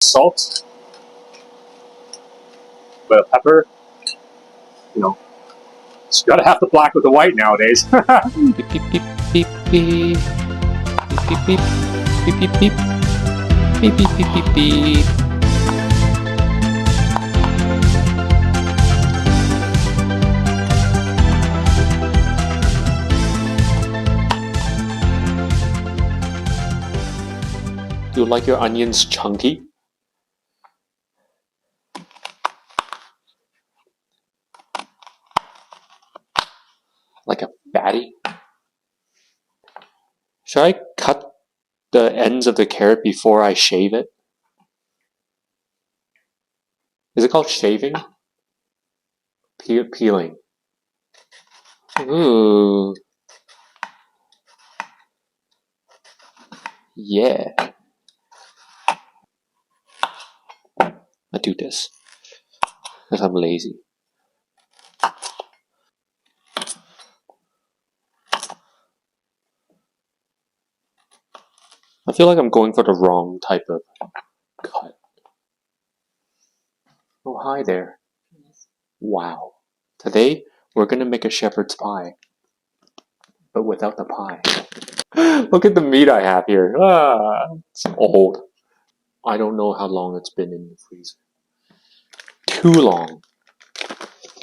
salt, a bit of pepper. You know, you gotta have the black with the white nowadays. Beep beep beep beep beep beep beep beep beep beep beep beep beep beep beep. Do you like your onions chunky? Like a fatty? Should I cut the ends of the carrot before I shave it? Is it called shaving? Peeling. Ooh. Yeah. I do this because I'm lazy. I feel like I'm going for the wrong type of cut. Oh, hi there. Wow. Today, we're gonna make a shepherd's pie. But without the pie. Look at the meat I have here. It's old. I don't know how long it's been in the freezer. Too long.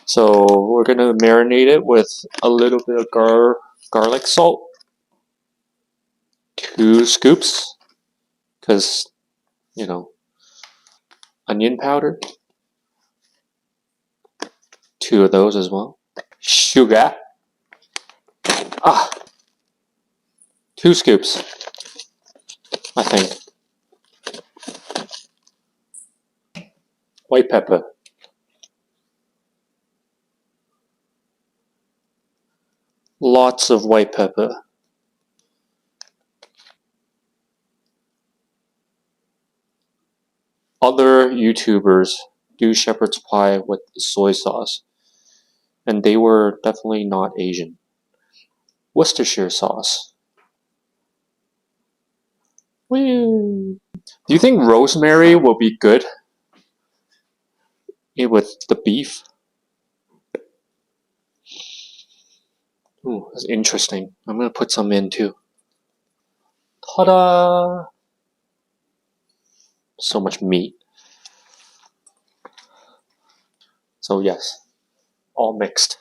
So we're gonna marinate it with a little bit of garlic salt. 2 scoops. Because, you know, onion powder. 2 of those as well. Sugar. 2 scoops. I think. White pepper. Lots of white pepper. Other YouTubers do shepherd's pie with soy sauce. And they were definitely not Asian. Worcestershire sauce. Woo. Do you think rosemary will be good with the beef? Ooh, that's interesting. I'm gonna put some in too. Ta-da! So much meat. So yes, all mixed.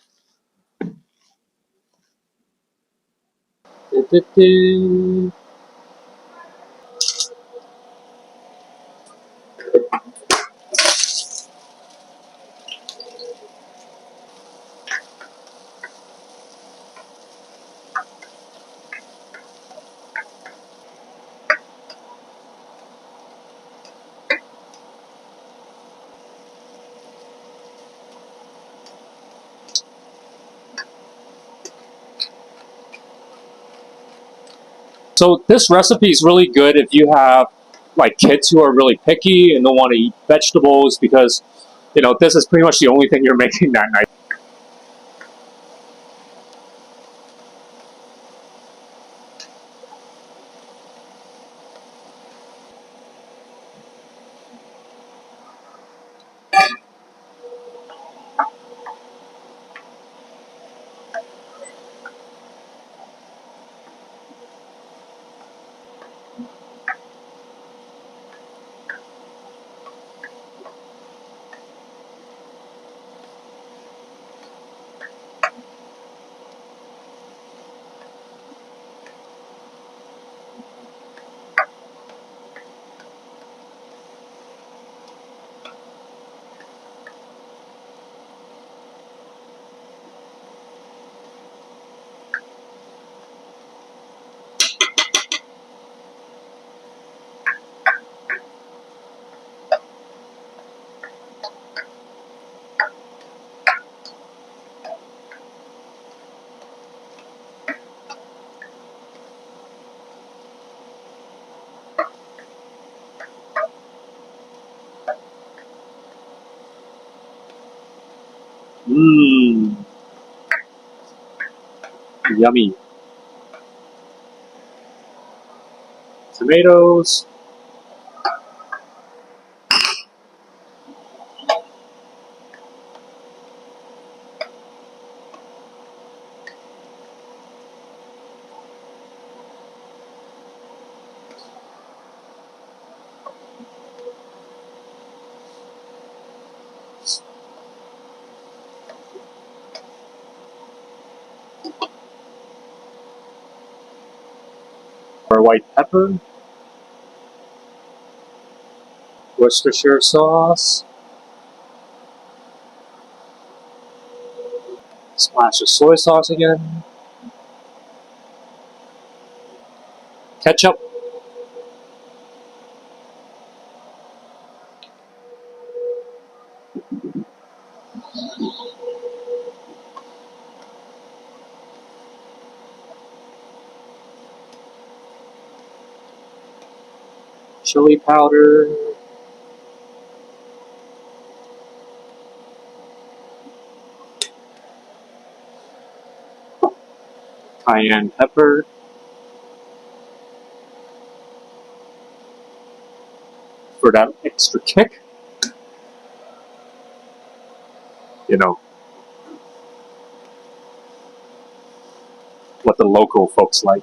So this recipe is really good if you have like kids who are really picky and don't want to eat vegetables because, you know, this is pretty much the only thing you're making that night. Mmm, yummy. Tomatoes. white pepper, Worcestershire sauce, splash of soy sauce again, ketchup, chili powder, cayenne pepper, for that extra kick. You know, what the local folks like.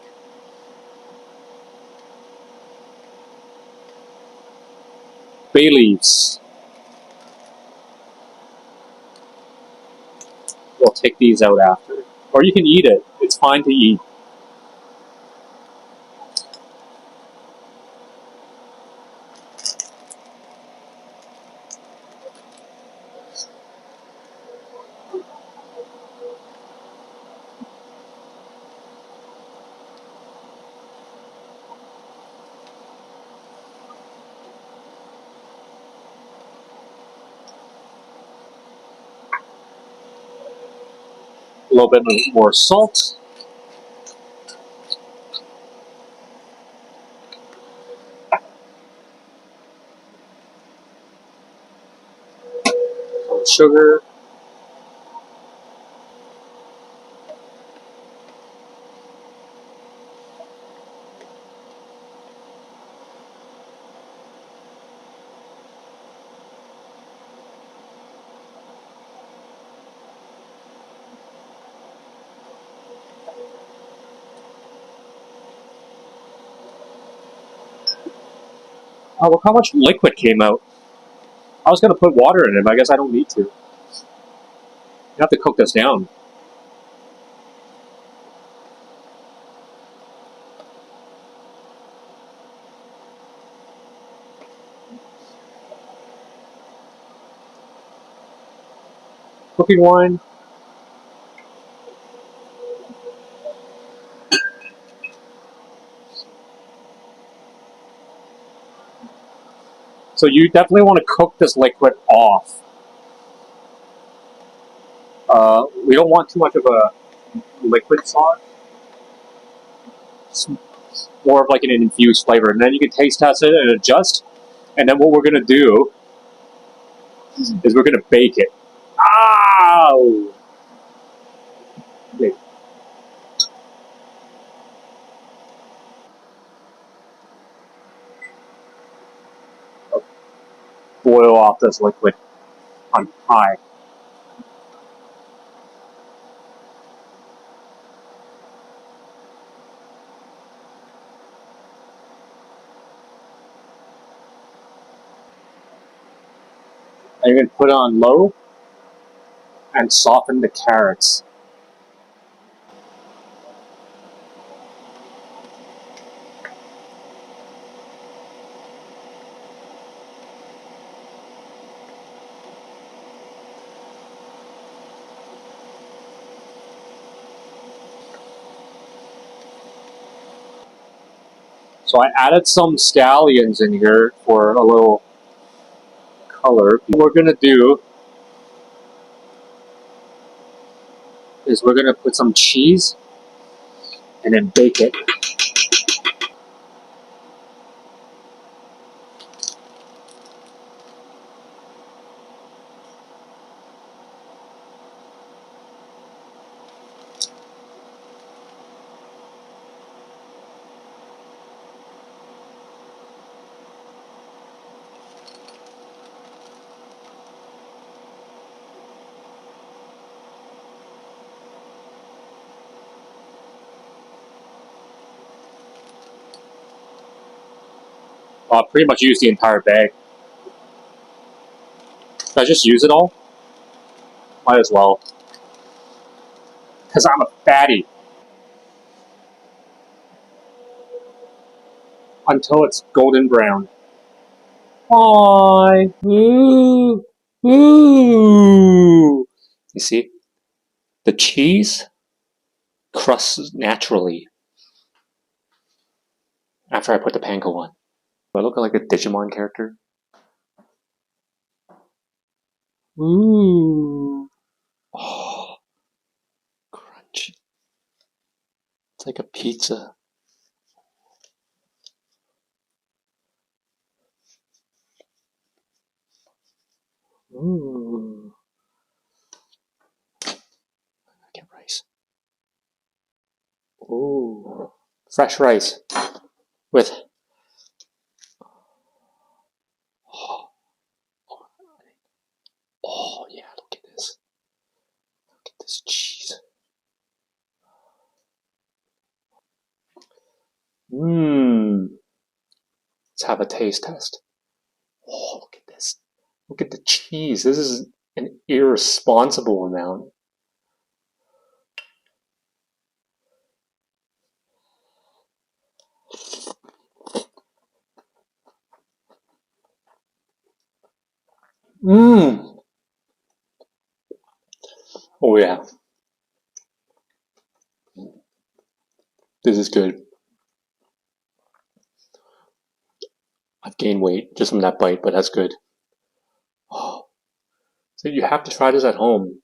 Bay leaves. We'll take these out after. Or you can eat it. It's fine to eat. A little bit more salt. Some sugar. Oh, look how much liquid came out. I was going to put water in it, but I guess I don't need to. You have to cook this down. Cooking wine. So you definitely want to cook this liquid off. We don't want too much of a liquid sauce. It's more of like an infused flavor. And then you can taste test it and adjust. And then what we're going to do is we're going to bake it. Ow! Wait. Boil off this liquid on high. And you're going to put it on low and soften the carrots. So I added some scallions in here for a little color. What we're going to do is we're going to put some cheese and then bake it. I'll pretty much use the entire bag. Should I just use it all? Might as well. Because I'm a fatty. until it's golden brown. Bye. Ooh. Ooh. You see? The cheese crusts naturally after I put the panko on. Do I look like a Digimon character? Ooh. Oh. Crunch. It's like a pizza. Ooh. I get rice. Ooh. Fresh rice. With. Oh, yeah, look at this. Look at this cheese. Mmm. Let's have a taste test. Oh, look at this. Look at the cheese. This is an irresponsible amount. Mmm. Oh, yeah. This is good. I've gained weight just from that bite, but that's good. Oh. So you have to try this at home.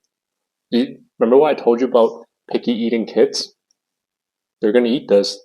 Remember what I told you about picky eating kids? They're gonna eat this.